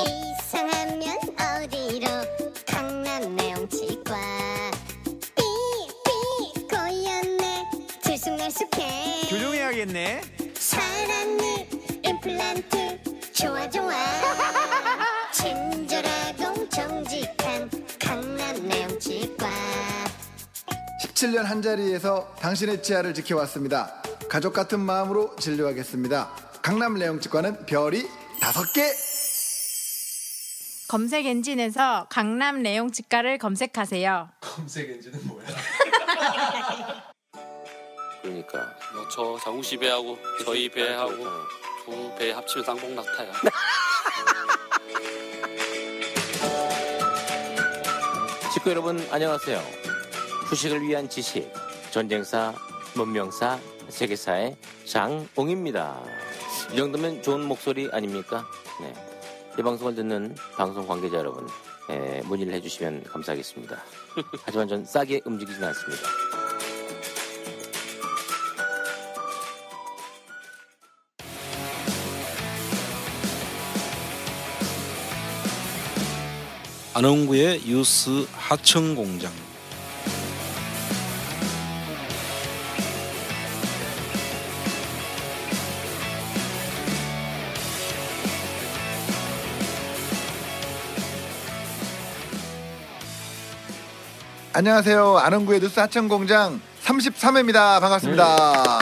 이상하면 어디로 강남 내용치과 삐삐 꼬였네 들쑥날쑥해 교정해야겠네. 살았네 임플란트 좋아 친절하고 정직한 강남 내용치과 17년 한자리에서 당신의 치아를 지켜왔습니다. 가족 같은 마음으로 진료하겠습니다. 강남 내용치과는 별이 5개. 검색 엔진에서 강남 내용치과를 검색하세요. 검색 엔진은 뭐야? 그러니까 뭐 저 장우씨 배하고 저희 배하고 두 배 합치면 쌍봉낙타야. 식구 여러분 안녕하세요. 후식을 위한 지식, 전쟁사, 문명사, 세계사의 장옹입니다. 이 정도면 좋은 목소리 아닙니까? 네. 이 방송을 듣는 방송 관계자 여러분, 문의를 해주시면 감사하겠습니다. 하지만 전 싸게 움직이진 않습니다. 안원구의 유스 하청공장. 안녕하세요. 안원구의 뉴스 하청공장 33회입니다. 반갑습니다.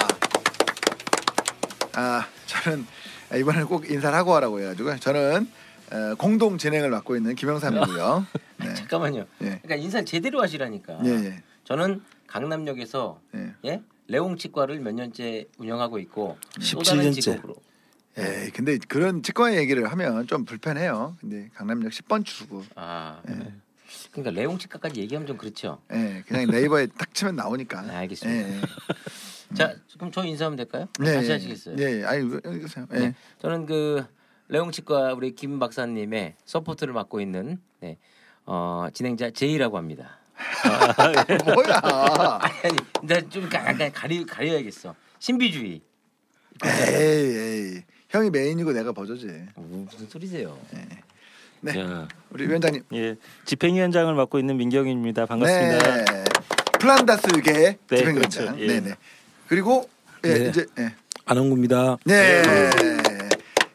저는 이번에는 꼭 인사를 하고 하라고 해가지고 저는 공동 진행을 맡고 있는 김영삼이고요. 네. 잠깐만요. 예. 그러니까 인사를 제대로 하시라니까. 예. 저는 강남역에서 레옹치과를 몇 년째 운영하고 있고 또 다른 직업으로. 근데 그런 치과 얘기를 하면 좀 불편해요. 근데 강남역 10번 출구. 그러니까 레옹치과까지 얘기하면 좀 그렇죠. 그냥 네이버에 딱 치면 나오니까. 네, 알겠습니다. 자, 그럼 저 인사하면 될까요? 네, 다시 하시겠어요? 네, 여기 계세요. 네. 저는 그 레옹치과 우리 김 박사님의 서포트를 맡고 있는 진행자 제이라고 합니다. 뭐야? 아니, 나 좀 약간 가려야겠어. 신비주의. 에이, 형이 메인이고 내가 버저지. 무슨 소리세요? 네, 자, 우리 위원장님. 예, 집행위원장을 맡고 있는 민경입니다. 반갑습니다. 네, 플란다스계 집행위원장. 그렇죠. 예. 네. 그리고 이제 안원구입니다. 네.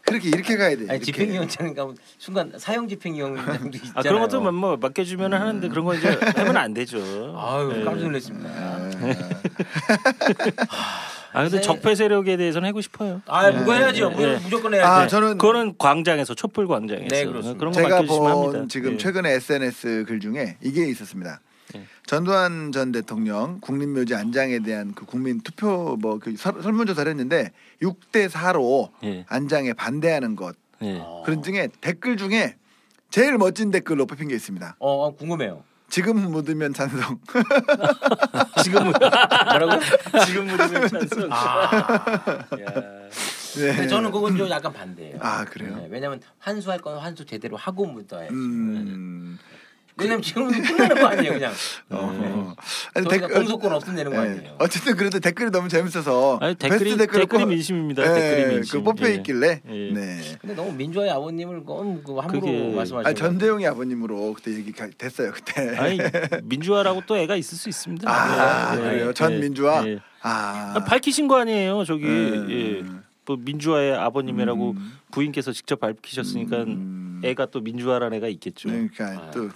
그렇게 이렇게 가야 돼. 아니, 집행위원장 가면 순간 사형 집행위원장도 있잖아요. 그런 것도 뭐 맡겨주면 하는데 그런 거 이제 하면 안 되죠. 아유, 깜짝 놀랐습니다. 근데 적폐 세력에 대해서는 하고 싶어요. 누가 해야죠. 무조건 해야죠. 저는 그거는 광장에서 촛불 광장에서. 네, 그렇습니다. 그런 거 제가 맡겨주시면 본 합니다. 지금 최근에 SNS 글 중에 이게 있었습니다. 전두환 전 대통령 국립묘지 안장에 대한 그 국민 투표 그 설문조사를 했는데 6대 4로 안장에 반대하는 것 그런 중에 댓글 중에 제일 멋진 댓글로 뽑힌 게 있습니다. 궁금해요. 지금 묻으면 찬성. 지금 뭐라고? 지금 묻으면 찬성. 근데 저는 그건 좀 약간 반대예요. 그래요? 네, 왜냐면 환수할 건 환수 제대로 하고 묻어야지. 왜냐면 지금 끝나는 거 아니에요, 그냥. 아니, 저희가 공소권 없으면 되는 거 아니에요. 어쨌든 그래도 댓글이 너무 재밌어서 댓글이 민심입니다. 댓글이 민심. 뽑혀 있길래. 근데 너무 민주화의 아버님을 함부로 말씀하시는. 전대용이 아버님으로 그때 얘기 됐어요 그때. 아니 민주화라고 또 애가 있을 수 있습니다. 그래요? 전 민주화. 밝히신 거 아니에요, 저기. 뭐 민주화의 아버님이라고 부인께서 직접 밝히셨으니까 애가 또 민주화라는 애가 있겠죠. 그러니까 또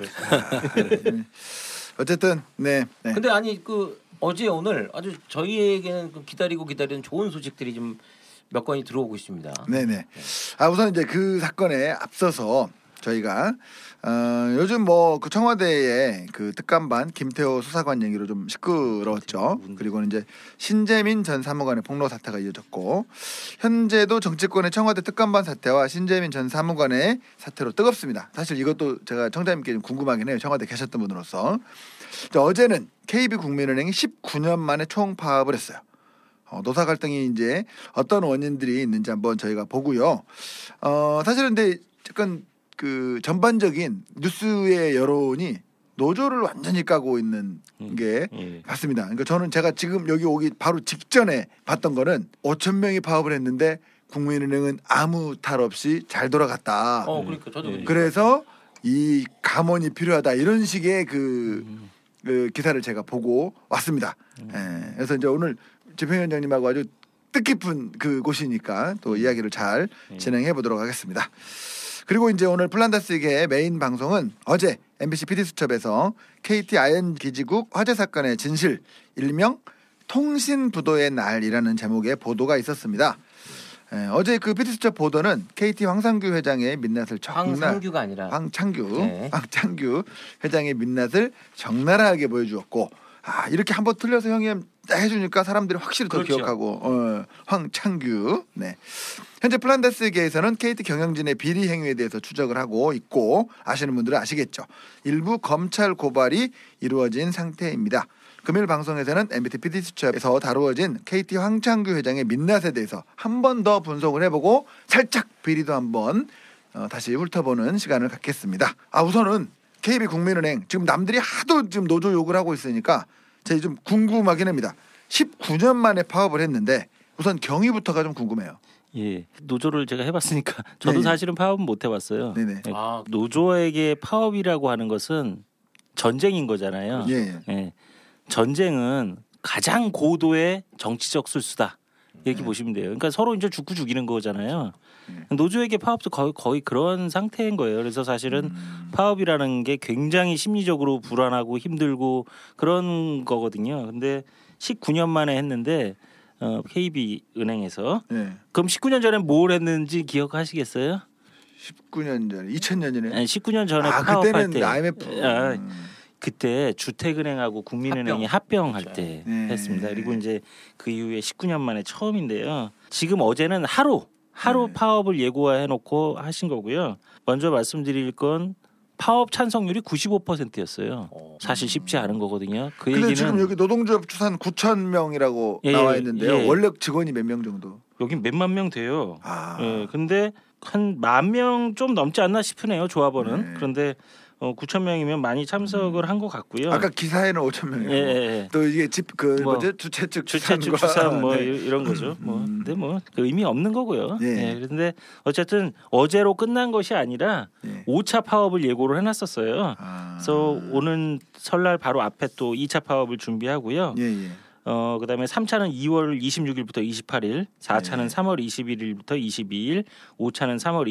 어쨌든 네. 근데 아니 어제 오늘 아주 저희에게는 기다리는 좋은 소식들이 좀 몇 건이 들어오고 있습니다. 네네. 우선 이제 그 사건에 앞서서 저희가 요즘 그 청와대의 그 특감반 김태호 수사관 얘기로 좀 시끄러웠죠. 그리고 이제 신재민 전 사무관의 폭로 사태가 이어졌고 현재도 정치권의 청와대 특감반 사태와 신재민 전 사무관의 사태로 뜨겁습니다. 사실 이것도 제가 청자님께 좀 궁금하긴 해요. 청와대 계셨던 분으로서. 어제는 KB국민은행이 19년 만에 총파업을 했어요. 노사 갈등이 이제 어떤 원인들이 있는지 한번 저희가 보고요. 사실은 근데 약간 그 전반적인 뉴스의 여론이 노조를 완전히 까고 있는 게 맞습니다. 그러니까 제가 지금 여기 오기 바로 직전에 봤던 거는 5천 명이 파업을 했는데 국민은행은 아무 탈 없이 잘 돌아갔다. 그러니까 저도 그래서 이 감원이 필요하다 이런 식의 그 기사를 제가 보고 왔습니다. 예, 그래서 이제 오늘 집행위원장님하고 아주 뜻깊은 그 곳이니까 또 이야기를 잘 진행해 보도록 하겠습니다. 그리고 이제 오늘 플란다스의 메인 방송은 어제 MBC PD수첩에서 KT 아연 기지국 화재 사건의 진실 일명 통신부도의 날이라는 제목의 보도가 있었습니다. 어제 그 PD수첩 보도는 KT 황상규 회장의 민낯을 황상규가 아니라 황창규 회장의 민낯을 적나라하게 보여주었고 이렇게 한번 틀려서 형이 해주니까 사람들이 확실히 더 기억하고 황창규. 네. 현재 플란다스계에서는 KT 경영진의 비리 행위에 대해서 추적을 하고 있고 아시는 분들은 아시겠죠. 일부 검찰 고발이 이루어진 상태입니다. 금일 방송에서는 MBC PD수첩에서 다루어진 KT 황창규 회장의 민낯에 대해서 한 번 더 분석을 해보고 살짝 비리도 한번 다시 훑어보는 시간을 갖겠습니다. 우선은 KB국민은행 지금 남들이 하도 지금 노조 욕을 하고 있으니까 제가 좀 궁금하긴 합니다. 19년 만에 파업을 했는데 우선 경위부터가 좀 궁금해요. 예, 노조를 제가 해봤으니까 저도 사실은 파업은 못 해봤어요. 네네. 노조에게 파업이라고 하는 것은 전쟁인 거잖아요. 예. 전쟁은 가장 고도의 정치적 술수다 이렇게 보시면 돼요. 그러니까 서로 이제 죽고 죽이는 거잖아요. 노조에게 파업도 거의 그런 상태인 거예요. 그래서 사실은 파업이라는 게 굉장히 심리적으로 불안하고 힘들고 그런 거거든요. 근데 19년 만에 했는데 KB은행에서 그럼 19년 전에 뭘 했는지 기억하시겠어요? 19년 전에 2000년이네. 아니, 19년 전에 파업할 그때는 때 IMF. 그때 주택은행하고 국민은행이 합병할 때 했습니다. 그리고 이제 그 이후에 19년 만에 처음인데요. 지금 어제는 하루 파업을 예고해놓고 하신 거고요. 먼저 말씀드릴 건 파업 찬성률이 95%였어요. 사실 쉽지 않은 거거든요. 그 근데 얘기는 지금 여기 노동조합 추산 9,000명이라고 나와 있는데요. 원래 직원이 몇 명 정도? 여기 몇만 명 돼요. 근데 한 10,000명 좀 넘지 않나 싶으네요. 조합원은. 그런데 9,000명이면 많이 참석을 한 것 같고요. 아까 기사에는 5,000명이고 또 이게 주최 측 추산 이런 거죠. 근데 그 의미 없는 거고요. 그런데 어쨌든 어제로 끝난 것이 아니라 5차 파업을 예고를 해놨었어요. 그래서 오는 설날 바로 앞에 또 2차 파업을 준비하고요. 그다음에 3차는 2월 26일부터 28일, 4차는 3월 21일부터 22일, 5차는 3월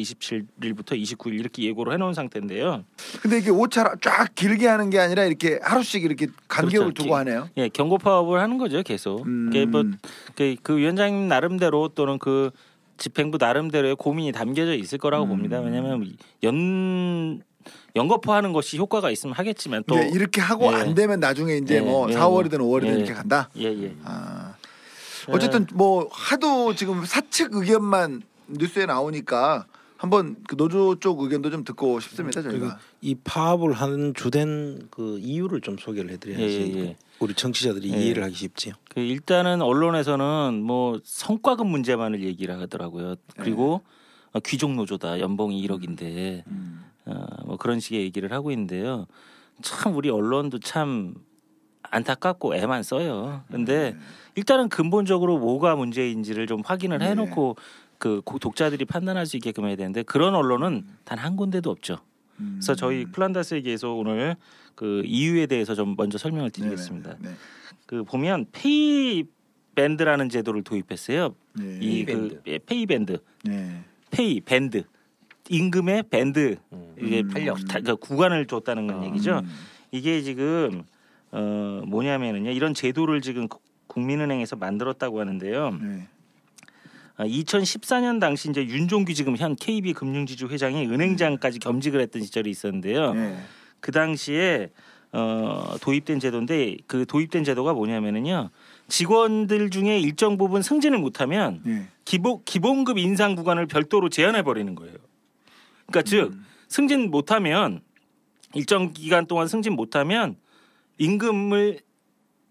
27일부터 29일 이렇게 예고를 해놓은 상태인데요. 근데 이게 5차 쫙 길게 하는 게 아니라 이렇게 하루씩 이렇게 간격을 두고 하네요. 예, 경고 파업을 하는 거죠, 계속. 그 위원장님 나름대로 또는 그 집행부 나름대로의 고민이 담겨져 있을 거라고 봅니다. 왜냐하면 연거푸하는 것이 효과가 있으면 하겠지만 또 이렇게 하고 안 되면 나중에 이제 4월이든 5월이든 이렇게 간다. 어쨌든 하도 지금 사측 의견만 뉴스에 나오니까 한번 그 노조 쪽 의견도 좀 듣고 싶습니다. 저희가 이 파업을 하는 주된 그 이유를 좀 소개를 해드려야지 우리 청취자들이 이해를 하기 쉽지요. 일단은 언론에서는 성과급 문제만을 얘기를 하더라고요. 그리고 귀족 노조다, 연봉이 1억인데. 그런 식의 얘기를 하고 있는데요. 참 우리 언론도 참 안타깝고 애만 써요. 근데 일단은 근본적으로 뭐가 문제인지를 좀 확인을 해놓고 그 독자들이 판단할 수 있게끔 해야 되는데 그런 언론은 단 한 군데도 없죠. 그래서 저희 플란다스에게서 오늘 그 이유에 대해서 좀 먼저 설명을 드리겠습니다. 그 보면 페이 밴드라는 제도를 도입했어요. 페이 밴드. 페이 밴드. 임금의 밴드 이게 구간을 줬다는 건 얘기죠. 이게 지금 뭐냐면은요, 이런 제도를 지금 국민은행에서 만들었다고 하는데요. 2014년 당시 이제 윤종규 지금 현 KB 금융지주 회장이 은행장까지 겸직을 했던 시절이 있었는데요. 그 당시에 도입된 제도인데 그 도입된 제도가 뭐냐면은요, 직원들 중에 일정 부분 승진을 못하면 기본급 인상 구간을 별도로 제한해 버리는 거예요. 그러니까 즉 승진 못하면 일정 기간 동안 승진 못하면 임금을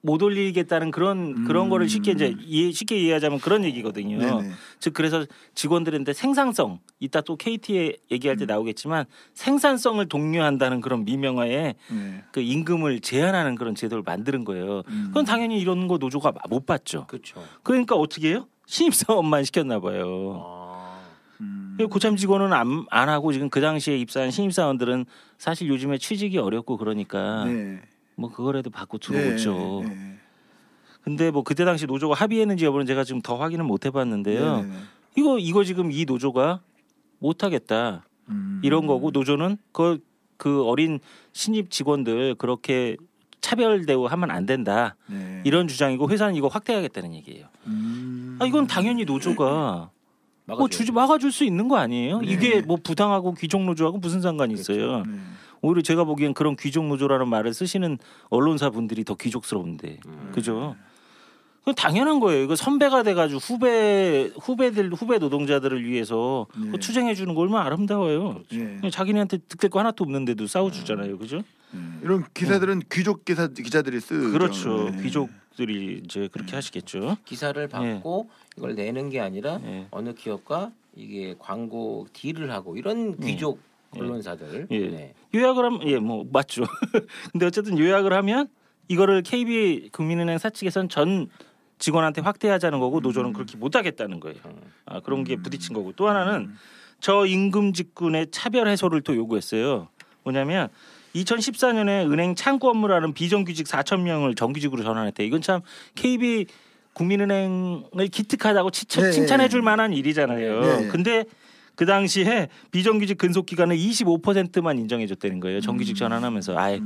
못 올리겠다는 그런 거를 쉽게 이해하자면 그런 얘기거든요. 즉 그래서 직원들한테 생산성, 이따 또 KT에 얘기할 때 나오겠지만 생산성을 독려한다는 그런 미명하에 그 임금을 제한하는 그런 제도를 만드는 거예요. 그건 당연히 이런 거 노조가 못 받죠. 그렇죠. 그러니까 어떻게 해요? 신입사원만 시켰나 봐요. 고참 직원은 안 하고 지금 그 당시에 입사한 신입사원들은 사실 요즘에 취직이 어렵고 그러니까 네. 뭐 그거라도 받고 들어오죠. 네, 네. 근데 뭐 그때 당시 노조가 합의했는지 여부는 제가 지금 더 확인을 못 해봤는데요. 네, 네. 이거 지금 이 노조가 못하겠다 이런 거고 노조는 그 어린 신입 직원들 그렇게 차별 대우하면 안 된다 네. 이런 주장이고 회사는 이거 확대하겠다는 얘기예요. 이건 당연히 노조가 뭐 막아줄 수 있는 거 아니에요? 네. 이게 뭐 부당하고 귀족 노조하고 무슨 상관이 있어요? 네. 오히려 제가 보기엔 그런 귀족 노조라는 말을 쓰시는 언론사 분들이 더 귀족스러운데, 그죠? 그건 당연한 거예요. 이거 선배가 돼가지고 후배 노동자들을 위해서 네. 그거 투쟁해 주는 거 얼마나 아름다워요. 네. 그냥 자기네한테 득될 거 하나도 없는데도 싸워주잖아요, 그죠? 이런 기사들은 귀족 기자들이 쓰죠. 그렇죠. 네. 귀족들이 이제 그렇게 하시겠죠. 기사를 받고 이걸 내는 게 아니라 예. 어느 기업과 이게 광고 딜을 하고 이런 귀족 언론사들. 예. 네. 요약을 하면 뭐 맞죠. 근데 어쨌든 요약을 하면 이거를 KB 국민은행 사측에서는 전 직원한테 확대하자는 거고 노조는 그렇게 못하겠다는 거예요. 그런 게 부딪힌 거고 또 하나는 저임금 직군의 차별 해소를 또 요구했어요. 뭐냐면 2014년에 은행 창구 업무를 하는 비정규직 4,000명을 정규직으로 전환했대. 이건 참 KB 국민은행을 기특하다고 칭찬해줄 만한 일이잖아요. 네. 근데 그 당시에 비정규직 근속 기간을 25%만 인정해줬다는 거예요. 정규직 전환하면서 아예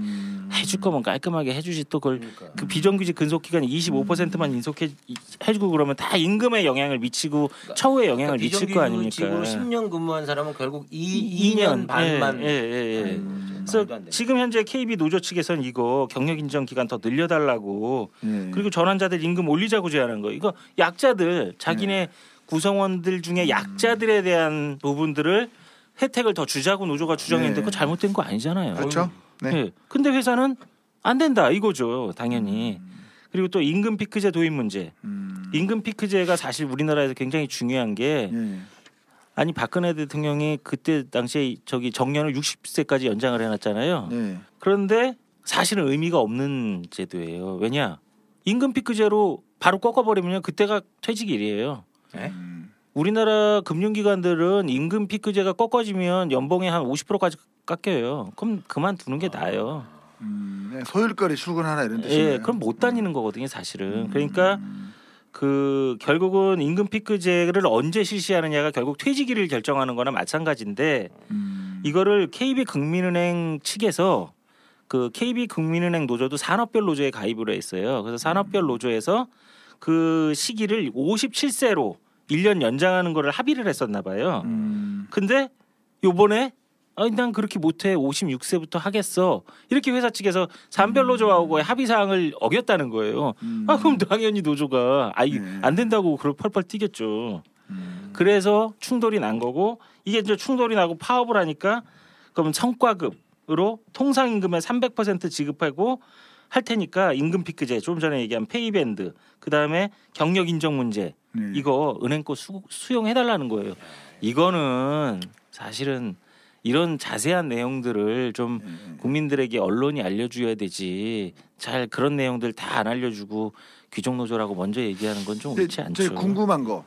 해줄 거면 깔끔하게 해주지 또 그걸 그 비정규직 근속 기간이 25%만 인속해주고 그러면 다 임금에 영향을 미치고 처우에 영향을 미칠 거 아닙니까? 비정규직으로 10년 근무한 사람은 결국 2년 반만. 예. 그래서 지금 현재 KB 노조 측에서는 이거 경력 인정 기간 더 늘려달라고 그리고 전환자들 임금 올리자고 제안한 거. 이거 약자들 자기네 구성원들 중에 약자들에 대한 부분들을 혜택을 더 주자고 노조가 주장했는데 그거 잘못된 거 아니잖아요. 그렇죠. 네. 예. 근데 회사는 안 된다 이거죠. 당연히. 그리고 또 임금 피크제 도입 문제. 임금 피크제가 사실 우리나라에서 굉장히 중요한 게 아니 박근혜 대통령이 그때 당시에 저기 정년을 60세까지 연장을 해놨잖아요. 네. 그런데 사실은 의미가 없는 제도예요. 왜냐? 임금 피크제로 바로 꺾어버리면 그때가 퇴직일이에요. 네? 우리나라 금융기관들은 임금 피크제가 꺾어지면 연봉의 한 50%까지 깎여요. 그럼 그만두는 게 나아요. 소일거리 출근하나 이런 뜻이에요. 예, 그럼 못 다니는 거거든요, 사실은. 그러니까 그 결국은 임금 피크제를 언제 실시하느냐가 결국 퇴직일을 결정하는 거나 마찬가지인데 이거를 KB 국민은행 측에서 그 KB 국민은행 노조도 산업별 노조에 가입을 했어요. 그래서 산업별 노조에서 그 시기를 57세로 1년 연장하는 거를 합의를 했었나 봐요. 근데 요번에 난 그렇게 못해 56세부터 하겠어 이렇게 회사 측에서 산별 노조하고 합의 사항을 어겼다는 거예요. 그럼 당연히 노조가 안 된다고 그걸 펄펄 뛰겠죠. 그래서 충돌이 난 거고 이게 이제 충돌이 나고 파업을 하니까 그러면 성과급으로 통상임금의 300% 지급하고 할 테니까 임금 피크제 좀 전에 얘기한 페이밴드 그다음에 경력 인정 문제 이거 은행 거 수용해달라는 거예요. 이거는 사실은 이런 자세한 내용들을 좀 국민들에게 언론이 알려줘야 되지. 잘 그런 내용들 다 안 알려주고 귀족 노조라고 먼저 얘기하는 건 좀 옳지 않죠. 제가 궁금한 거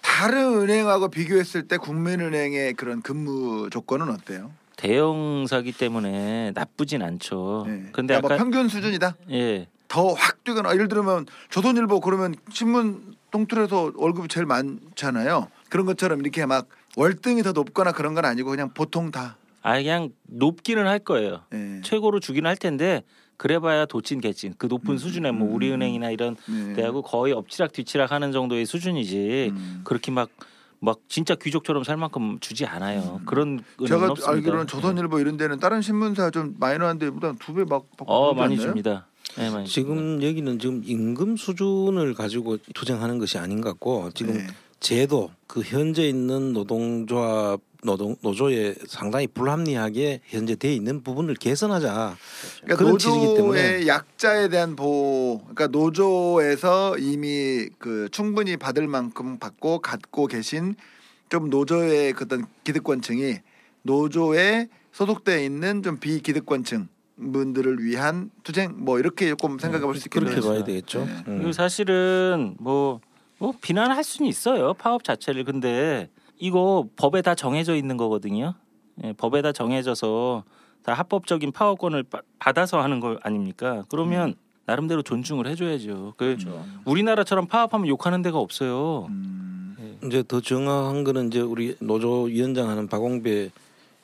다른 은행하고 비교했을 때 국민은행의 그런 근무 조건은 어때요? 대형사기 때문에 나쁘진 않죠. 근데 아까 뭐 평균 수준이다. 예. 더 확 뛰거나 예를 들면 조선일보 그러면 신문 똥줄에서 월급이 제일 많잖아요. 그런 것처럼 이렇게 막 월등히 더 높거나 그런 건 아니고 그냥 보통 다. 그냥 높기는 할 거예요. 최고로 주기는 할 텐데 그래봐야 도찐 개찐 그 높은 수준에 뭐 우리은행이나 이런 데하고 거의 엎치락 뒤치락 하는 정도의 수준이지 그렇게 막 진짜 귀족처럼 살 만큼 주지 않아요. 그런 제가 없습니다. 알기로는 조선일보 이런 데는 다른 신문사 좀 마이너한 데보다 2배 막 받고 많이 않나요? 줍니다. 네, 많이 지금 여기는 지금 임금 수준을 가지고 투쟁하는 것이 아닌 것 같고 지금 제도 그 현재 있는 노동조합 노조에 상당히 불합리하게 현재 돼 있는 부분을 개선하자. 그러니까 그런 취지이기 때문에 노조의 약자에 대한 보호. 그러니까 노조에서 이미 그 충분히 받을 만큼 받고 갖고 계신 좀 노조의 어떤 기득권층이 노조에 소속돼 있는 좀 비기득권층 분들을 위한 투쟁 뭐 이렇게 조금 생각해 볼 수 있겠네요. 그렇게 봐야 되겠죠. 그리고 사실은 뭐 비난할 수는 있어요. 파업 자체를. 근데 이거 법에 다 정해져 있는 거거든요. 예, 법에 다 정해져서 다 합법적인 파업권을 받아서 하는 거 아닙니까? 그러면 나름대로 존중을 해줘야죠. 그렇죠. 우리나라처럼 파업하면 욕하는 데가 없어요. 이제 더 정확한 거는 이제 우리 노조 위원장 하는 박홍배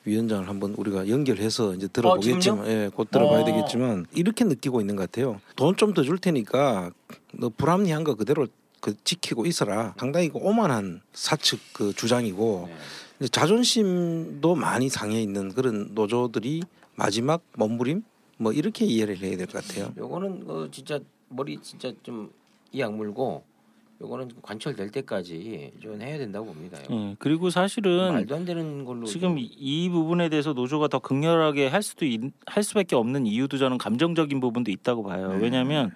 위원장을 한번 우리가 연결해서 이제 들어보겠지만, 예, 곧 들어봐야 되겠지만 이렇게 느끼고 있는 것 같아요. 돈 좀 더 줄 테니까 너 불합리한 거 그대로 그 지키고 있어라. 상당히 그 오만한 사측 그 주장이고 이제 자존심도 많이 상해 있는 그런 노조들이 마지막 몸부림 뭐 이렇게 이해를 해야 될 것 같아요. 요거는 진짜 머리 진짜 좀 이악 물고 요거는 관철될 때까지 좀 해야 된다고 봅니다. 예, 그리고 사실은 말도 안 되는 걸로 지금 이 부분에 대해서 노조가 더 극렬하게 할 수밖에 없는 이유도 저는 감정적인 부분도 있다고 봐요. 왜냐하면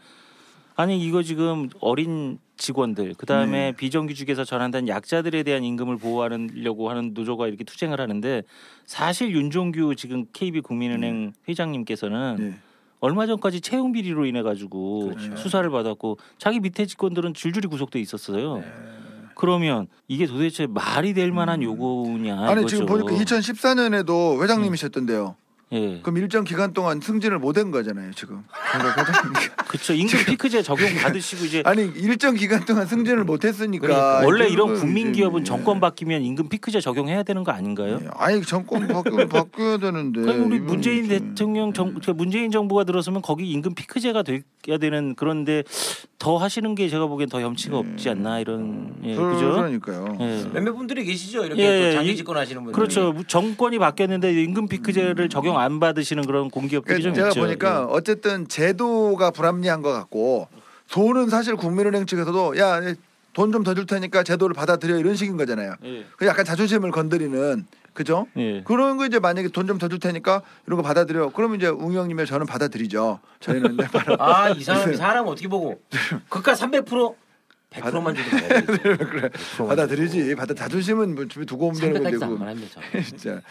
아니 이거 지금 어린 직원들 그다음에 비정규직에서 전환된 약자들에 대한 임금을 보호하려고 하는 노조가 이렇게 투쟁을 하는데 사실 윤종규 지금 KB 국민은행 회장님께서는 얼마 전까지 채용 비리로 인해 가지고 수사를 받았고 자기 밑에 직원들은 줄줄이 구속돼 있었어요. 그러면 이게 도대체 말이 될 만한 요구냐? 아니 이거죠. 지금 보니까 2014년에도 회장님이셨던데요. 예. 그럼 일정 기간 동안 승진을 못한 거잖아요 지금. 그러니까 회장님. 그렇죠. 임금 피크제 적용 받으시고 이제 아니 일정 기간 동안 승진을 못했으니까. 그러니까 원래 이런 이거는 국민 이제, 기업은 정권 바뀌면 임금 피크제 적용해야 되는 거 아닌가요? 아니 정권 바뀌어야 되는데. 그러니까 우리 이거는 문재인 좀- 대통령 그러니까 문재인 정부가 들어서면 거기 임금 피크제가 돼야 되는 그런데 더 하시는 게 제가 보기엔 더 염치가 없지 않나 이런 그죠? 그러니까요. 예. 몇몇 분들이 계시죠. 이렇게 예, 또 장기 이- 집권하시는 분들. 그렇죠. 정권이 바뀌었는데 임금 피크제를 적용 안 받으시는 그런 공기업들이 좀 제가 있죠. 보니까 어쨌든 제도가 불합리한 것 같고 돈은 사실 국민은행 측에서도 야 돈 좀 더 줄 테니까 제도를 받아들여 이런 식인 거잖아요. 예. 그 약간 자존심을 건드리는 그죠? 예. 그런 거 이제 만약에 돈 좀 더 줄 테니까 이런 거 받아들여. 그러면 이제 웅영님이 저는 받아들이죠. 저희는 이제 바로 이 사람 어떻게 보고 그까 300% 100%만 주는 거예요. 그래 받아들이지. 자존심은 뭐 집에 두고 오면 되는 300까지도 건데 안 합니다. 진짜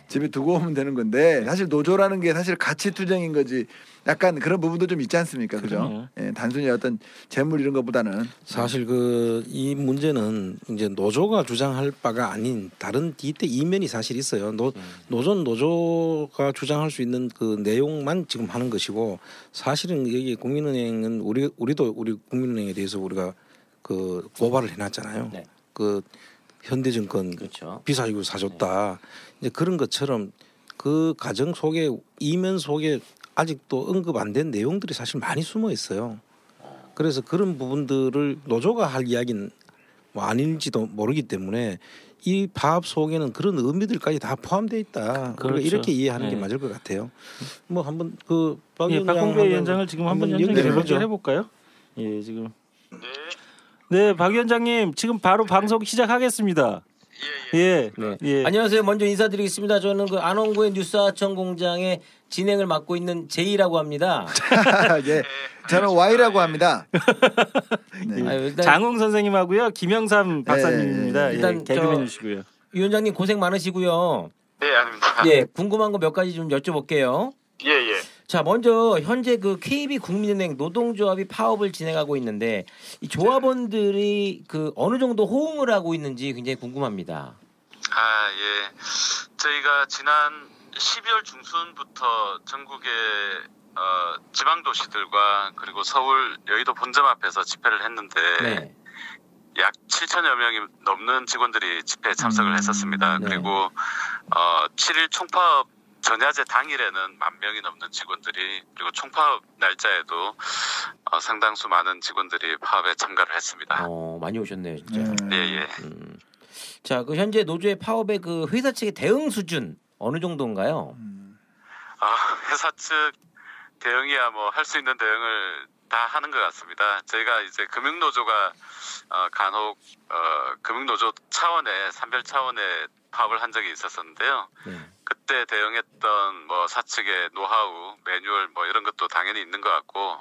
집에 두고 오면 되는 건데 사실 노조라는 게 사실 가치 투쟁인 거지. 약간 그런 부분도 좀 있지 않습니까, 그죠? 그럼요. 예, 단순히 어떤 재물 이런 것보다는 사실 이 문제는 이제 노조가 주장할 바가 아닌 다른 뒤태 이면이 사실 있어요. 노조가 주장할 수 있는 그 내용만 지금 하는 것이고 사실은 여기 국민은행은 우리도 우리 국민은행에 대해서 우리가 그 고발을 해놨잖아요. 네. 그 현대증권 그렇죠. 비사이고 사줬다. 이제 그런 것처럼 그 과정 속에 이면 속에 아직도 언급 안 된 내용들이 사실 많이 숨어 있어요. 그래서 그런 부분들을 노조가 할 이야기는 뭐 아닐지도 모르기 때문에 이 파업 속에는 그런 의미들까지 다 포함되어 있다. 그렇죠. 이렇게 이해하는 게 네. 맞을 것 같아요. 뭐 한번 그 박홍배 위원장을 지금 한번 연결해 볼까요? 예, 지금. 네, 박 위원장님 지금 바로 방송 시작하겠습니다. 예. 네. 예. 안녕하세요. 먼저 인사드리겠습니다. 저는 그 안원구의 뉴스하천 공장의 진행을 맡고 있는 제이라고 합니다. 예, 저는 Y라고 합니다. 네. 일단 장웅 선생님하고요. 김영삼 박사님입니다. 예. 예, 일단 개그맨 주시고요. 위원장님 고생 많으시고요. 네, 아닙니다. 예, 궁금한 거 몇 가지 좀 여쭤볼게요. 예, 예. 자, 먼저 현재 그 KB 국민은행 노동조합이 파업을 진행하고 있는데 이 조합원들이 그 어느 정도 호응을 하고 있는지 굉장히 궁금합니다. 예. 저희가 지난 12월 중순부터 전국의 지방 도시들과 그리고 서울 여의도 본점 앞에서 집회를 했는데 네. 약 7천여 명이 넘는 직원들이 집회에 참석을 했었습니다. 네. 그리고 7일 총파업 전야제 당일에는 10,000명이 넘는 직원들이 그리고 총파업 날짜에도 상당수 많은 직원들이 파업에 참가를 했습니다. 많이 오셨네요, 진짜. 예. 자, 그 현재 노조의 파업의 그 회사 측의 대응 수준 어느 정도인가요? 회사 측 대응이야 뭐 할 수 있는 대응을 다 하는 것 같습니다. 저희가 이제 금융노조가 간혹 금융노조 차원의 산별 차원의 파업을 한 적이 있었었는데요. 네. 그때 대응했던 뭐 사측의 노하우, 매뉴얼 뭐 이런 것도 당연히 있는 것 같고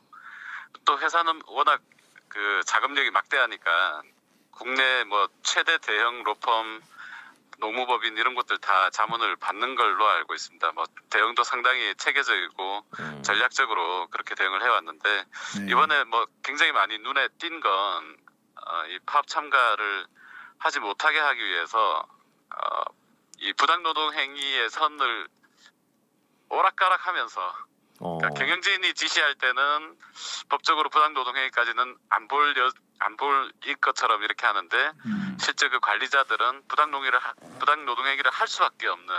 또 회사는 워낙 그 자금력이 막대하니까 국내 뭐 최대 대형 로펌, 노무법인 이런 것들 다 자문을 받는 걸로 알고 있습니다. 뭐 대응도 상당히 체계적이고 전략적으로 그렇게 대응을 해왔는데 이번에 뭐 굉장히 많이 눈에 띈 건 이 파업 참가를 하지 못하게 하기 위해서 이 부당노동 행위의 선을 오락가락하면서 그러니까 경영진이 지시할 때는 법적으로 부당노동 행위까지는 안 볼 것처럼 이렇게 하는데 실제 그 관리자들은 부당노동 행위를 할 수밖에 없는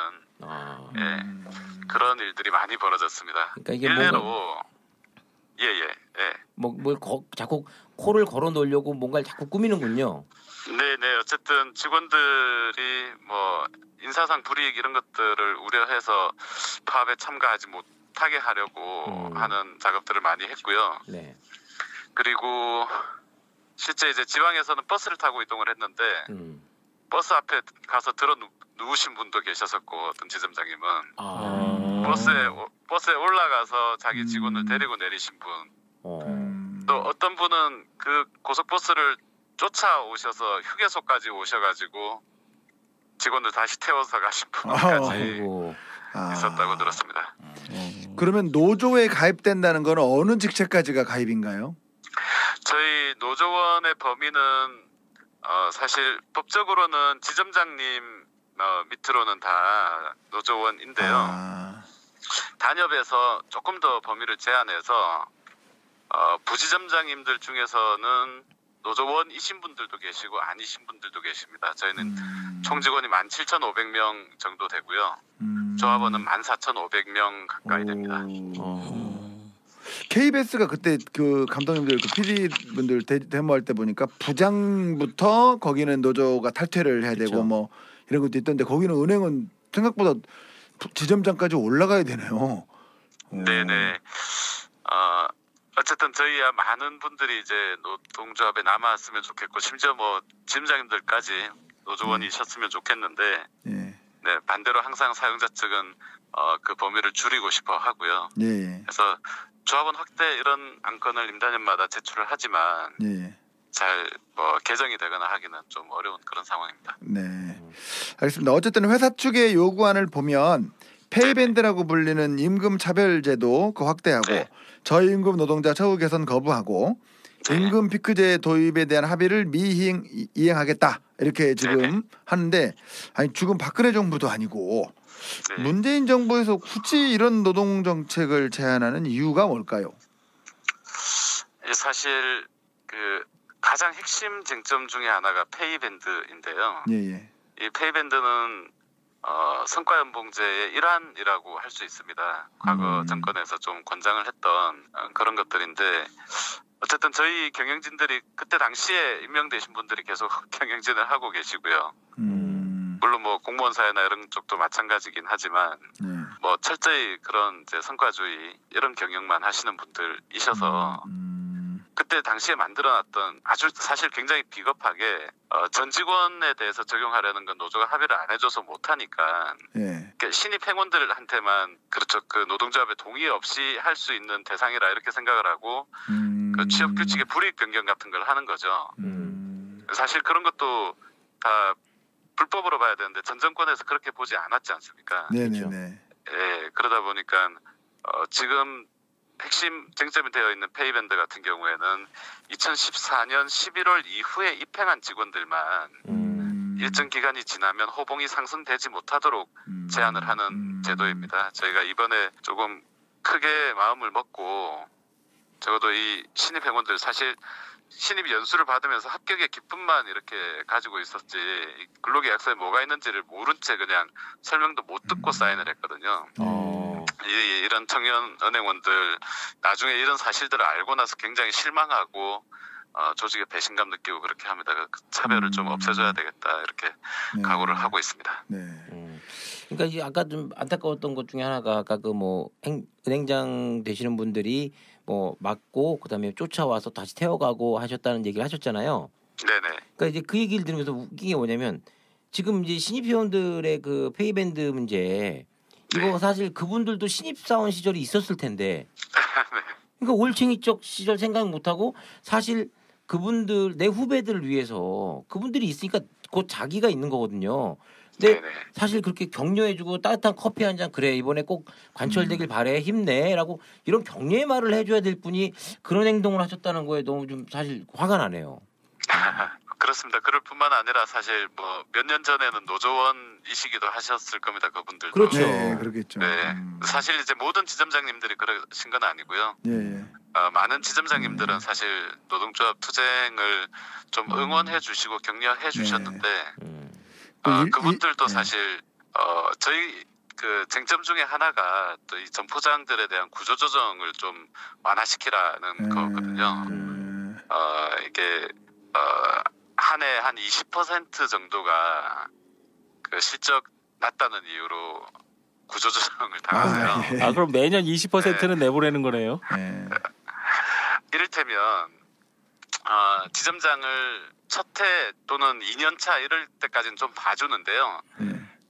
그런 일들이 많이 벌어졌습니다. 그러니까 이게 일례로 자꾸 코를 걸어 놓으려고 뭔가를 자꾸 꾸미는군요. 네네. 어쨌든 직원들이 뭐 인사상 불이익 이런 것들을 우려해서 파업에 참가하지 못하게 하려고 하는 작업들을 많이 했고요. 네. 그리고 실제 이제 지방에서는 버스를 타고 이동을 했는데 버스 앞에 가서 들어 누우신 분도 계셨었고 어떤 지점장님은 버스에 올라가서 자기 직원을 데리고 내리신 분, 또 어떤 분은 그 고속버스를 쫓아오셔서 휴게소까지 오셔가지고 직원들 다시 태워서 가신 분까지 있었다고 들었습니다. 그러면 노조에 가입된다는 건 어느 직책까지가 가입인가요? 저희 노조원의 범위는 사실 법적으로는 지점장님 밑으로는 다 노조원인데요. 단협에서 조금 더 범위를 제한해서 부지점장님들 중에서는 노조원이신 분들도 계시고 아니신 분들도 계십니다. 저희는 총 직원이 17,500명 정도 되고요. 조합원은 14,500명 가까이 됩니다. KBS가 그때 그 감독님들, 그 PD분들 데모할 때 보니까 부장부터 거기는 노조가 탈퇴를 해야 되고 뭐 이런 것도 있던데 거기는 은행은 생각보다 지점장까지 올라가야 되네요. 네네. 어쨌든 저희야 많은 분들이 이제 노동조합에 남았으면 좋겠고 심지어 뭐 지점장님들까지 노조원이셨으면 좋겠는데 네, 반대로 항상 사용자 측은 그 범위를 줄이고 싶어 하고요. 그래서 조합원 확대 이런 안건을 임단협마다 제출을 하지만 잘 뭐 개정이 되거나 하기는 좀 어려운 그런 상황입니다. 네, 알겠습니다. 어쨌든 회사 측의 요구안을 보면 페이밴드라고 불리는 임금 차별제도 그 확대하고 저임금 노동자 처우 개선 거부하고 임금 피크제 도입에 대한 합의를 이행하겠다 이렇게 지금 하는데 아니 지금 박근혜 정부도 아니고 문재인 정부에서 굳이 이런 노동 정책을 제안하는 이유가 뭘까요? 사실 그 가장 핵심 쟁점 중에 하나가 페이밴드인데요. 이 페이밴드는 성과연봉제의 일환이라고 할 수 있습니다. 과거 정권에서 좀 권장을 했던 그런 것들인데 어쨌든 저희 경영진들이 그때 당시에 임명되신 분들이 계속 경영진을 하고 계시고요. 물론 뭐 공무원 사회나 이런 쪽도 마찬가지긴 하지만 뭐 철저히 그런 이제 성과주의 이런 경영만 하시는 분들이셔서 그때 당시에 만들어놨던 아주 사실 굉장히 비겁하게 전 직원에 대해서 적용하려는 건 노조가 합의를 안 해줘서 못하니까 그러니까 신입 행원들한테만 그렇죠 그 노동조합의 동의 없이 할 수 있는 대상이라 이렇게 생각을 하고 그 취업 규칙의 불이익 변경 같은 걸 하는 거죠. 사실 그런 것도 다 불법으로 봐야 되는데 전 정권에서 그렇게 보지 않았지 않습니까? 네네네. 예, 그러다 보니까 지금 핵심 쟁점이 되어 있는 페이밴드 같은 경우에는 2014년 11월 이후에 입행한 직원들만 일정 기간이 지나면 호봉이 상승되지 못하도록 제한을 하는 제도입니다. 저희가 이번에 조금 크게 마음을 먹고 적어도 이 신입 행원들 사실 신입 연수를 받으면서 합격의 기쁨만 이렇게 가지고 있었지 근로계약서에 뭐가 있는지를 모른 채 그냥 설명도 못 듣고 사인을 했거든요. 이런 청년 은행원들 나중에 이런 사실들을 알고 나서 굉장히 실망하고 조직에 배신감 느끼고 그렇게 합니다. 그 차별을 좀 없애줘야 되겠다 이렇게 각오를 하고 있습니다. 그러니까 이제 아까 좀 안타까웠던 것 중에 하나가 아까 그 뭐 은행장 되시는 분들이 뭐 맞고 그다음에 쫓아와서 다시 태워가고 하셨다는 얘기를 하셨잖아요. 네네. 그러니까 이제 그 얘기를 들으면서 웃긴 게 뭐냐면 지금 이제 신입 회원들의 그 페이밴드 문제 이거 사실 그분들도 신입사원 시절이 있었을 텐데 그러니까 올챙이적 시절 생각 못하고 사실 그분들 내 후배들을 위해서 그분들이 있으니까 곧 자기가 있는 거거든요. 근데 사실 그렇게 격려해주고 따뜻한 커피 한 잔 그래 이번에 꼭 관철되길 바래 힘내라고 이런 격려의 말을 해줘야 될 분이 그런 행동을 하셨다는 거에 너무 좀 사실 화가 나네요. 그렇습니다. 그럴 뿐만 아니라 사실 뭐 몇 년 전에는 노조원이시기도 하셨을 겁니다. 그분들도. 그렇죠. 네, 그렇겠죠. 네. 사실 이제 모든 지점장님들이 그러신 건 아니고요. 예. 많은 지점장님들은 사실 노동조합 투쟁을 좀 응원해 주시고 격려해 주셨는데 그분들도 사실 저희 그 쟁점 중에 하나가 또 이 점포장들에 대한 구조조정을 좀 완화시키라는 거거든요. 이게 한 해 한 20% 정도가 그 실적 낮다는 이유로 구조조정을 당하고요. 그럼 매년 20%는 내보내는 거네요. 이를테면 지점장을 첫 해 또는 2년 차 이럴 때까지는 좀 봐주는데요.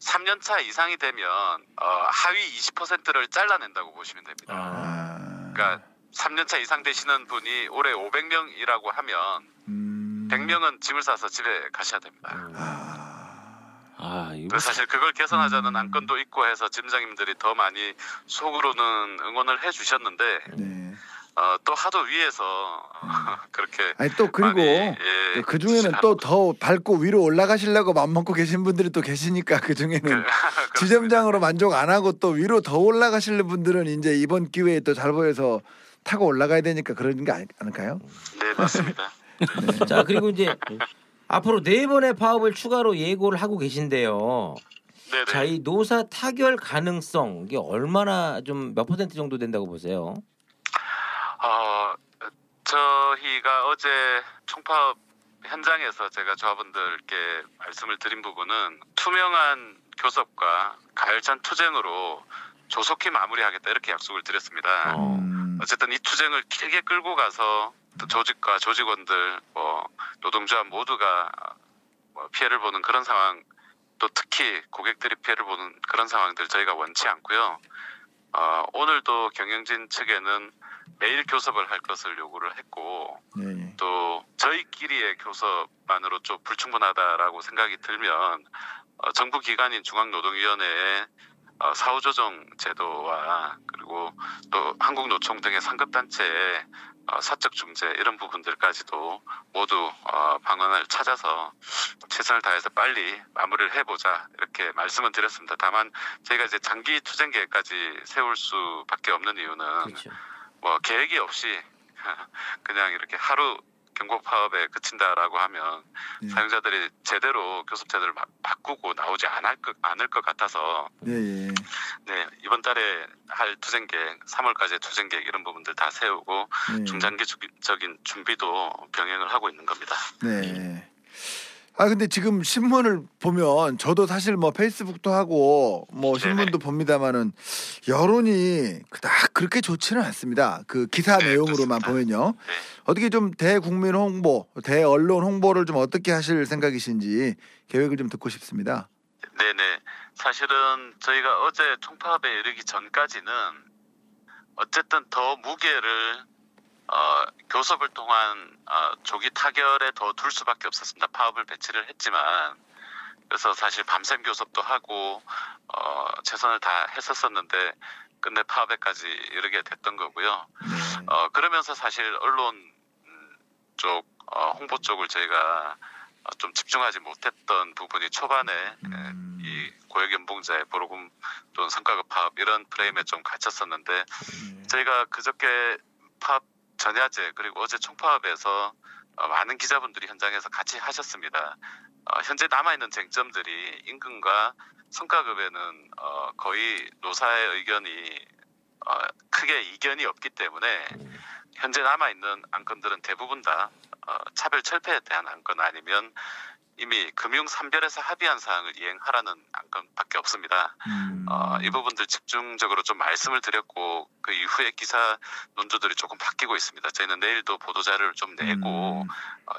3년 차 이상이 되면 하위 20%를 잘라낸다고 보시면 됩니다. 그러니까 3년 차 이상 되시는 분이 올해 500명이라고 하면 100명은 짐을 싸서 집에 가셔야 됩니다. 이거 사실 그걸 개선하자는 안건도 있고 해서 지점장님들이 더 많이 속으로는 응원을 해주셨는데 또 하도 위에서 그렇게 아니 또 그리고 많이, 그 중에는 또 더 밟고 위로 올라가시려고 맘먹고 계신 분들이 또 계시니까 그 중에는 지점장으로 만족 안 하고 또 위로 더 올라가시는 분들은 이제 이번 기회에 또 잘 보여서 타고 올라가야 되니까 그런 게 아닐까요? 네, 맞습니다. 자, 그리고 이제 앞으로 4번의 파업을 추가로 예고를 하고 계신데요. 네네. 자, 이 노사 타결 가능성 이게 얼마나 좀 몇 퍼센트 정도 된다고 보세요? 저희가 어제 총파업 현장에서 제가 조합원들께 말씀을 드린 부분은 투명한 교섭과 가열찬 투쟁으로 조속히 마무리하겠다 이렇게 약속을 드렸습니다. 어쨌든 이 투쟁을 길게 끌고 가서 또 조직과 조직원들, 노동조합 모두가 피해를 보는 그런 상황, 또 특히 고객들이 피해를 보는 그런 상황들 저희가 원치 않고요. 오늘도 경영진 측에는 매일 교섭을 할 것을 요구를 했고 또 저희끼리의 교섭만으로 좀 불충분하다라고 생각이 들면 정부 기관인 중앙노동위원회에 사후조정 제도와 그리고 또 한국노총 등의 상급단체의 사적 중재 이런 부분들까지도 모두 방안을 찾아서 최선을 다해서 빨리 마무리를 해보자 이렇게 말씀을 드렸습니다. 다만 저희가 이제 장기 투쟁 계획까지 세울 수밖에 없는 이유는 그렇죠. 계획이 없이 그냥 이렇게 하루 경고 파업에 그친다라고 하면 사용자들이 제대로 교섭 제도를 바꾸고 나오지 않을 것 같아서 이번 달에 할 투쟁 계획, 3월까지의 투쟁 계획 이런 부분들 다 세우고 중장기적인 준비도 병행을 하고 있는 겁니다. 네. 근데 지금 신문을 보면 저도 사실 페이스북도 하고 신문도 봅니다만은 여론이 그닥 그렇게 좋지는 않습니다. 그 기사 내용으로만 그렇습니다. 보면요. 어떻게 좀 대국민 홍보, 대언론 홍보를 좀 어떻게 하실 생각이신지 계획을 좀 듣고 싶습니다. 네네. 사실은 저희가 어제 총파업에 이르기 전까지는 어쨌든 더 무게를 교섭을 통한 조기 타결에 더 둘 수밖에 없었습니다. 파업을 배치를 했지만 그래서 사실 밤샘 교섭도 하고 최선을 다 했었었는데 끝내 파업에까지 이르게 됐던 거고요. 그러면서 사실 언론 쪽 홍보 쪽을 저희가 좀 집중하지 못했던 부분이 초반에 이 고액연봉자의 보로금 또는 성과급 파업 이런 프레임에 좀 갇혔었는데 저희가 그저께 파업 전야제 그리고 어제 총파업에서 많은 기자분들이 현장에서 같이 하셨습니다. 현재 남아있는 쟁점들이 임금과 성과급에는 거의 노사의 의견이 크게 이견이 없기 때문에 현재 남아있는 안건들은 대부분 다 차별 철폐에 대한 안건 아니면 이미 금융 산별에서 합의한 사항을 이행하라는 안건밖에 없습니다. 이 부분들 집중적으로 좀 말씀을 드렸고 그 이후에 기사 논조들이 조금 바뀌고 있습니다. 저희는 내일도 보도자료를 좀 내고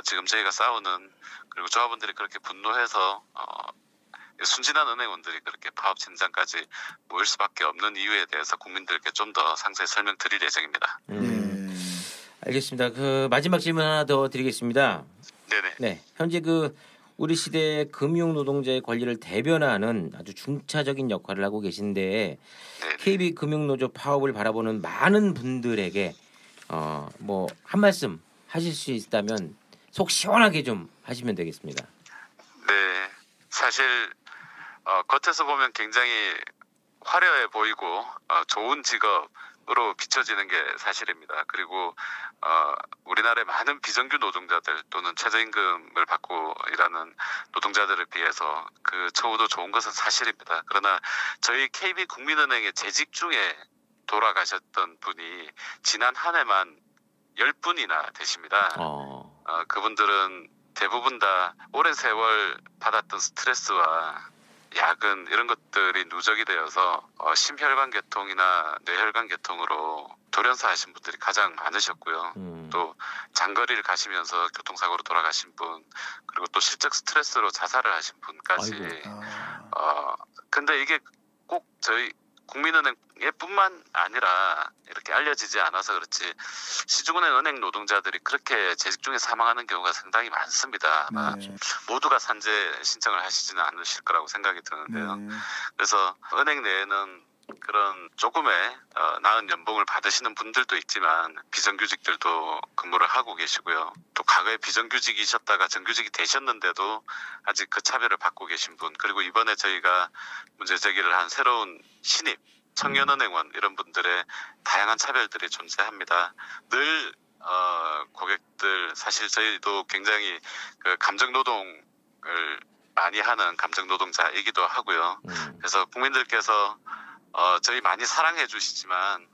지금 저희가 싸우는 그리고 조합원들이 그렇게 분노해서 순진한 은행원들이 그렇게 파업 현장까지 모일 수밖에 없는 이유에 대해서 국민들께 좀 더 상세히 설명드릴 예정입니다. 알겠습니다. 그 마지막 질문 하나 더 드리겠습니다. 네네. 네, 현재 우리 시대의 금융 노동자의 권리를 대변하는 아주 중차적인 역할을 하고 계신데 KB 금융노조 파업을 바라보는 많은 분들에게 한 말씀 하실 수 있다면 속 시원하게 좀 하시면 되겠습니다. 네, 사실 겉에서 보면 굉장히 화려해 보이고 좋은 직업으로 비춰지는 게 사실입니다. 그리고 우리나라의 많은 비정규 노동자들 또는 최저임금을 받고 일하는 노동자들에 비해서 그 처우도 좋은 것은 사실입니다. 그러나 저희 KB국민은행의 재직 중에 돌아가셨던 분이 지난 한 해만 10분이나 되십니다. 그분들은 대부분 다 오랜 세월 받았던 스트레스와 야근 이런 것들이 누적이 되어서 심혈관계통이나 뇌혈관계통으로 돌연사하신 분들이 가장 많으셨고요. 또 장거리를 가시면서 교통사고로 돌아가신 분, 그리고 또 실적 스트레스로 자살을 하신 분까지. 근데 이게 꼭 저희 국민은행뿐만 아니라 이렇게 알려지지 않아서 그렇지 시중은행 은행 노동자들이 그렇게 재직 중에 사망하는 경우가 상당히 많습니다. 아마 모두가 산재 신청을 하시지는 않으실 거라고 생각이 드는데요. 그래서 은행 내에는 그런 조금의 나은 연봉을 받으시는 분들도 있지만 비정규직들도 근무를 하고 계시고요. 또 과거에 비정규직이셨다가 정규직이 되셨는데도 아직 그 차별을 받고 계신 분, 그리고 이번에 저희가 문제 제기를 한 새로운 신입 청년은행원 이런 분들의 다양한 차별들이 존재합니다. 늘 고객들, 사실 저희도 굉장히 그 감정노동을 많이 하는 감정노동자이기도 하고요. 그래서 국민들께서 저희 많이 사랑해 주시지만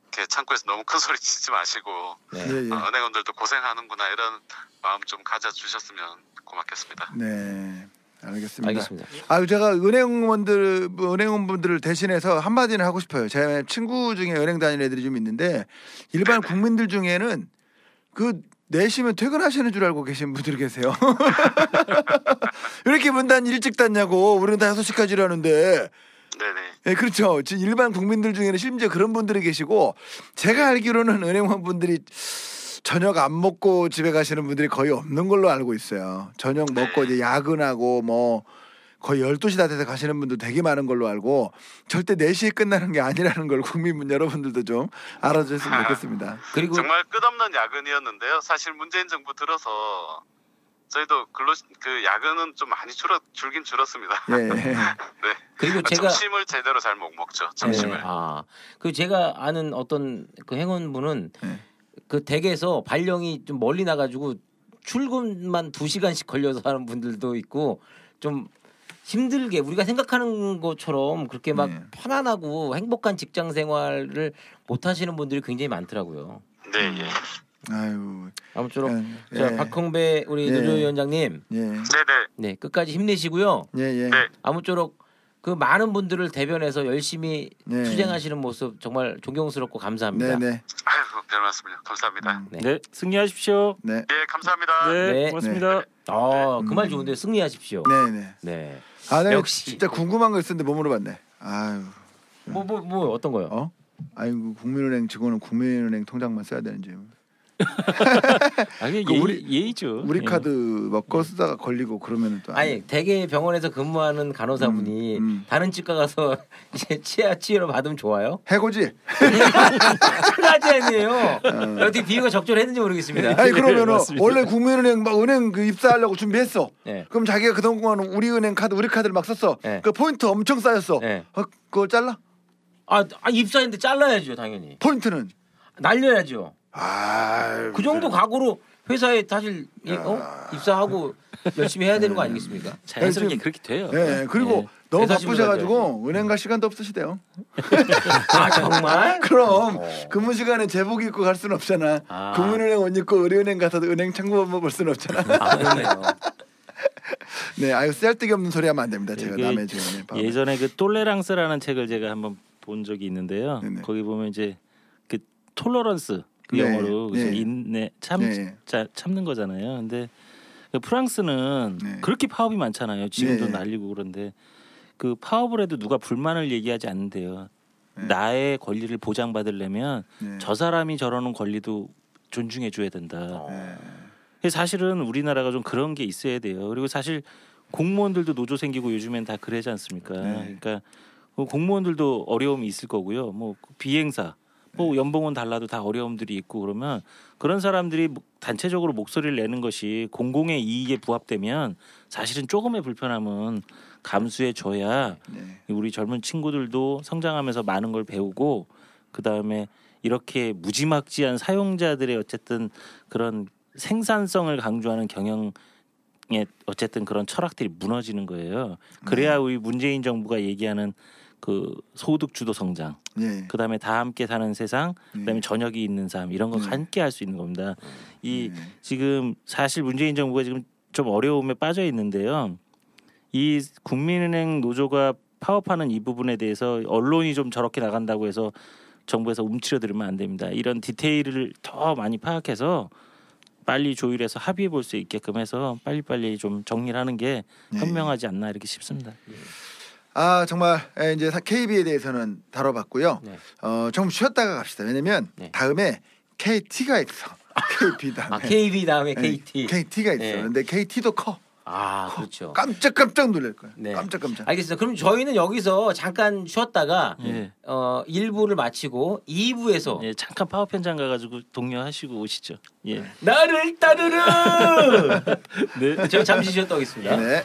이렇게 창구에서 너무 큰 소리 치지 마시고 은행원들도 고생하는구나 이런 마음 좀 가져주셨으면 고맙겠습니다. 네, 알겠습니다. 제가 은행원분들을 대신해서 한마디는 하고 싶어요. 제 친구 중에 은행 다니는 애들이 좀 있는데 일반 국민들 중에는 그 내시면 퇴근하시는 줄 알고 계신 분들이 계세요. 왜 이렇게 문단 일찍 닫냐고. 우리는 다 6시까지 일하는데. 네네. 네, 그렇죠. 일반 국민들 중에는 심지어 그런 분들이 계시고, 제가 알기로는 은행원 분들이 저녁 안 먹고 집에 가시는 분들이 거의 없는 걸로 알고 있어요. 저녁 먹고 이제 야근하고 뭐 거의 12시 다 돼서 가시는 분들 되게 많은 걸로 알고, 절대 4시에 끝나는 게 아니라는 걸 국민 여러분들도 좀 알아주셨으면 좋겠습니다. 그리고 정말 끝없는 야근이었는데요. 사실 문재인 정부 들어서 저희도 그 야근은 좀 많이 줄긴 줄었습니다. 네. 그리고 제가 점심을 제대로 잘 못 먹죠. 점심을. 그 제가 아는 어떤 그 행원분은 그 댁에서 발령이 좀 멀리 나가지고 출근만 2시간씩 걸려서 하는 분들도 있고, 좀 힘들게 우리가 생각하는 것처럼 그렇게 막 편안하고 행복한 직장 생활을 못 하시는 분들이 굉장히 많더라고요. 네. 예. 아유. 아무쪼록 자, 박홍배 우리 노조위원장님, 네, 끝까지 힘내시고요. 아무쪼록 그 많은 분들을 대변해서 열심히 투쟁하시는 모습 정말 존경스럽고 감사합니다. 아이고, 별 말씀을요. 감사합니다. 네, 승리하십시오. 네, 감사합니다. 네, 고맙습니다. 그 말 좋은데 승리하십시오. 네. 내가 역시 진짜 궁금한 거 있었는데 못 물어봤네. 아유. 뭐 어떤 거요? 아이고, 국민은행 직원은 국민은행 통장만 써야 되는지. 아니, 예의죠. 우리 카드 막 거 쓰다가 걸리고 그러면 또 아니, 대개 병원에서 근무하는 간호사분이 다른 치과 가서 이제 치료를 받으면 좋아요? 해고지. 흔하지 아니에요. 어떻게 비유가 적절했는지 모르겠습니다. 아니, 그러면은 원래 국민은행 막 은행 그 입사하려고 준비했어. 그럼 자기가 그동안 우리 카드를 막 썼어. 그 포인트 엄청 쌓였어. 그걸 잘라? 입사했는데 잘라야죠, 당연히. 포인트는 날려야죠. 그 정도 그래. 각오로 회사에 다시 입사하고 열심히 해야 되는 거 아니겠습니까? 자연스럽게 그렇게 돼요. 네, 그리고 너무 바쁘셔가지고 은행 갈 시간도 없으시대요. 정말? 그럼 근무 시간에 제복 입고 갈 수는 없잖아. 국민은행 옷 입고 우리은행 가서 은행 창구만 볼 수는 없잖아. 그러네요. 네, 아유, 쓸데기 없는 소리 하면 안 됩니다. 제가 남의 주변에. 예전에 그 톨레랑스라는 책을 제가 한번 본 적이 있는데요. 거기 보면 이제 그 톨러런스 그 영어로 인내 참는 거잖아요. 근데 프랑스는 그렇게 파업이 많잖아요. 지금도 날리고 그런데 그 파업을 해도 누가 불만을 얘기하지 않는데요. 나의 권리를 보장받으려면 저 사람이 저러는 권리도 존중해 줘야 된다. 사실은 우리나라가 좀 그런 게 있어야 돼요. 그리고 사실 공무원들도 노조 생기고 요즘엔 다 그러지 않습니까? 그러니까 공무원들도 어려움이 있을 거고요. 뭐 비행사 뭐 연봉은 달라도 다 어려움들이 있고 그러면 그런 사람들이 단체적으로 목소리를 내는 것이 공공의 이익에 부합되면 사실은 조금의 불편함은 감수해 줘야 우리 젊은 친구들도 성장하면서 많은 걸 배우고 그다음에 이렇게 무지막지한 사용자들의 어쨌든 그런 생산성을 강조하는 경영의 어쨌든 그런 철학들이 무너지는 거예요. 그래야 우리 문재인 정부가 얘기하는 그 소득 주도 성장, 그다음에 다 함께 사는 세상, 그다음에 저녁이 있는 삶 이런 거 함께 할 수 있는 겁니다. 이 지금 사실 문재인 정부가 지금 좀 어려움에 빠져 있는데요. 이 국민은행 노조가 파업하는 이 부분에 대해서 언론이 좀 저렇게 나간다고 해서 정부에서 움츠러들면 안 됩니다. 이런 디테일을 더 많이 파악해서 빨리 조율해서 합의해 볼 수 있게끔 해서 빨리빨리 좀 정리를 하는 게 현명하지 않나 이렇게 싶습니다. 아 정말 이제 KB에 대해서는 다뤄봤고요. 좀 쉬었다가 갑시다. 왜냐면 다음에 KT가 있어. KB 다음에. KB 다음에 KT. KT가 있어. 근데 KT도 커. 그렇죠. 깜짝 놀랄 거야. 깜짝. 알겠습니다. 그럼 저희는 여기서 잠깐 쉬었다가 1부를 마치고 2부에서 잠깐 파업 현장 가가지고 독려하시고 오시죠. 나를 따르르. 저희 잠시 쉬었다 오겠습니다. 네.